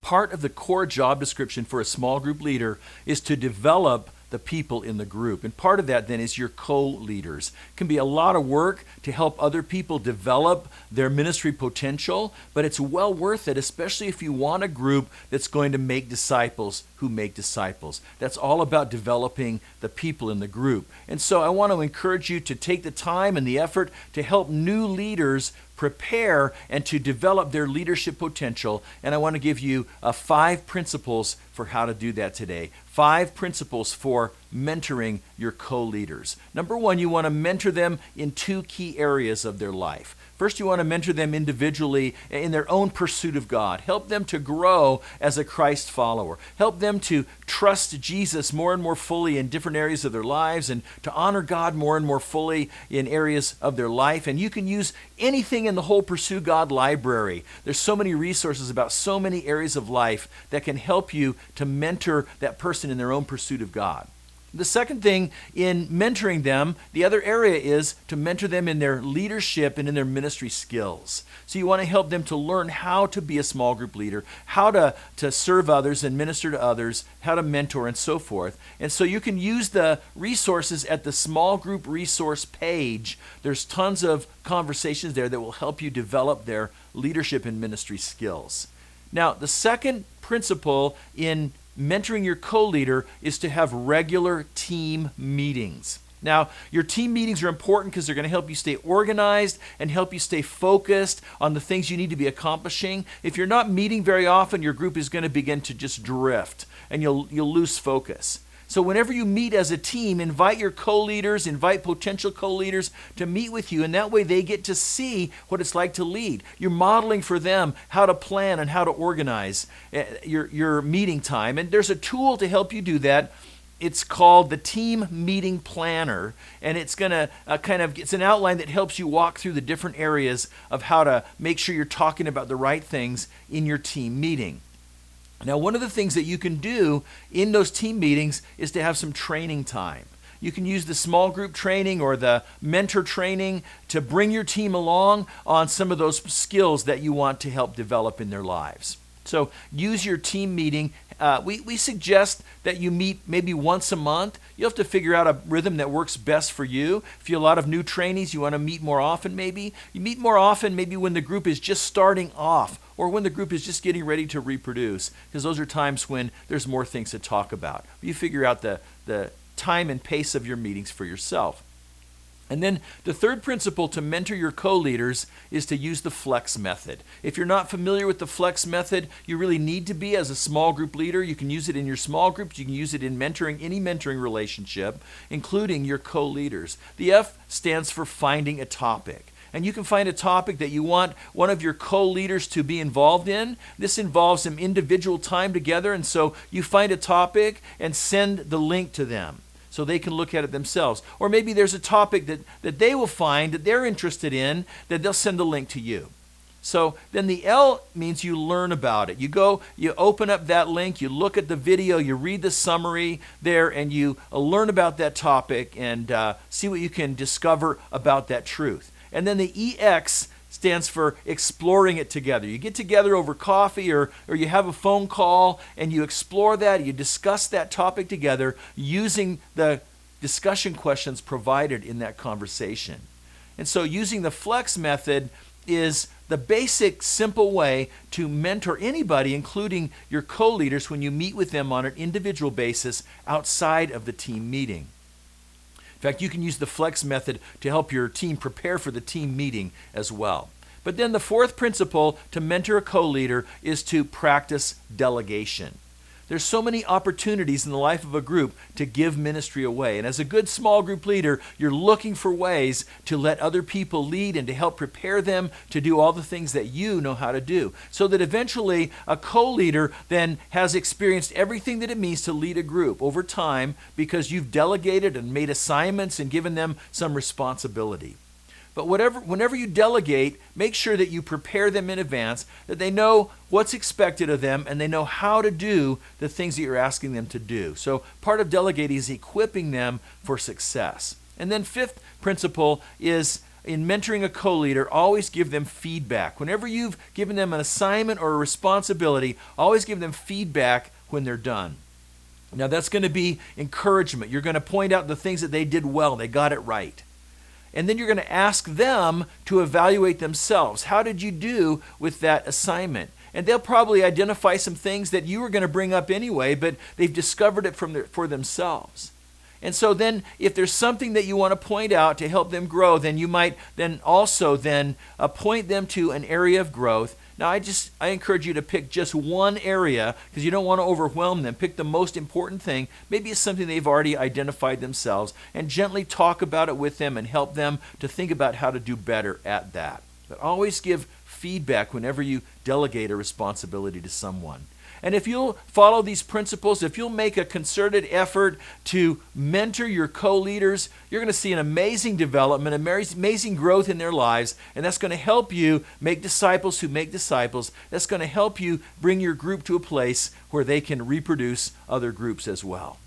Part of the core job description for a small group leader is to develop the people in the group. And part of that then is your co-leaders. It can be a lot of work to help other people develop their ministry potential, but it's well worth it, especially if you want a group that's going to make disciples who make disciples. That's all about developing the people in the group. And so I want to encourage you to take the time and the effort to help new leaders prepare and to develop their leadership potential. And I want to give you 5 principles for how to do that today. 5 principles for mentoring your co-leaders. Number 1, you want to mentor them in 2 key areas of their life. First, you want to mentor them individually in their own pursuit of God. Help them to grow as a Christ follower. Help them to trust Jesus more and more fully in different areas of their lives and to honor God more and more fully in areas of their life. And you can use anything in the whole Pursue God library. There's so many resources about so many areas of life that can help you to mentor that person in their own pursuit of God. The second thing in mentoring them, the other area is to mentor them in their leadership and in their ministry skills. So you want to help them to learn how to be a small group leader, how to serve others and minister to others, how to mentor and so forth. And so you can use the resources at the small group resource page. There's tons of conversations there that will help you develop their leadership and ministry skills. Now, the second principle in mentoring your co-leader is to have regular team meetings. Now, your team meetings are important because they're going to help you stay organized and help you stay focused on the things you need to be accomplishing. If you're not meeting very often, your group is going to begin to just drift and you'll lose focus. So whenever you meet as a team, invite your co-leaders, invite potential co-leaders to meet with you, and that way they get to see what it's like to lead. You're modeling for them how to plan and how to organize your meeting time. And there's a tool to help you do that. It's called the Team Meeting Planner, and it's going to it's an outline that helps you walk through the different areas of how to make sure you're talking about the right things in your team meeting. Now, one of the things that you can do in those team meetings is to have some training time. You can use the small group training or the mentor training to bring your team along on some of those skills that you want to help develop in their lives. So use your team meeting. We suggest that you meet maybe once a month. You have to figure out a rhythm that works best for you. If you have a lot of new trainees, you want to meet more often maybe. You meet more often maybe when the group is just starting off or when the group is just getting ready to reproduce, because those are times when there's more things to talk about. You figure out the time and pace of your meetings for yourself. And then the third principle to mentor your co-leaders is to use the flex method. If you're not familiar with the flex method, you really need to be as a small group leader. You can use it in your small groups. You can use it in mentoring, any mentoring relationship, including your co-leaders. The F stands for finding a topic. And you can find a topic that you want one of your co-leaders to be involved in. This involves some individual time together, and so you find a topic and send the link to them so they can look at it themselves. Or maybe there's a topic that they will find that they're interested in that they'll send the link to you. So then the L means you learn about it. You go, you open up that link, you look at the video, you read the summary there, and you learn about that topic and see what you can discover about that truth. And then the EX stands for exploring it together. You get together over coffee or you have a phone call and you explore that, you discuss that topic together using the discussion questions provided in that conversation. And so using the flex method is the basic, simple way to mentor anybody, including your co-leaders, when you meet with them on an individual basis outside of the team meeting. In fact, you can use the flex method to help your team prepare for the team meeting as well. But then the fourth principle to mentor a co-leader is to practice delegation. There's so many opportunities in the life of a group to give ministry away. And as a good small group leader, you're looking for ways to let other people lead and to help prepare them to do all the things that you know how to do. So that eventually a co-leader then has experienced everything that it means to lead a group over time because you've delegated and made assignments and given them some responsibility. But whenever you delegate, make sure that you prepare them in advance, that they know what's expected of them and they know how to do the things that you're asking them to do. So part of delegating is equipping them for success. And then fifth principle is in mentoring a co-leader, always give them feedback. Whenever you've given them an assignment or a responsibility, always give them feedback when they're done. Now that's going to be encouragement. You're going to point out the things that they did well, they got it right. And then you're going to ask them to evaluate themselves. How did you do with that assignment? And they'll probably identify some things that you were going to bring up anyway, but they've discovered it for themselves. And so then if there's something that you want to point out to help them grow, then you might then also point them to an area of growth. Now I encourage you to pick just one area because you don't want to overwhelm them. Pick the most important thing. Maybe it's something they've already identified themselves, and gently talk about it with them and help them to think about how to do better at that. But always give feedback whenever you delegate a responsibility to someone. And if you'll follow these principles, if you'll make a concerted effort to mentor your co-leaders, you're going to see an amazing development, amazing growth in their lives, and that's going to help you make disciples who make disciples. That's going to help you bring your group to a place where they can reproduce other groups as well.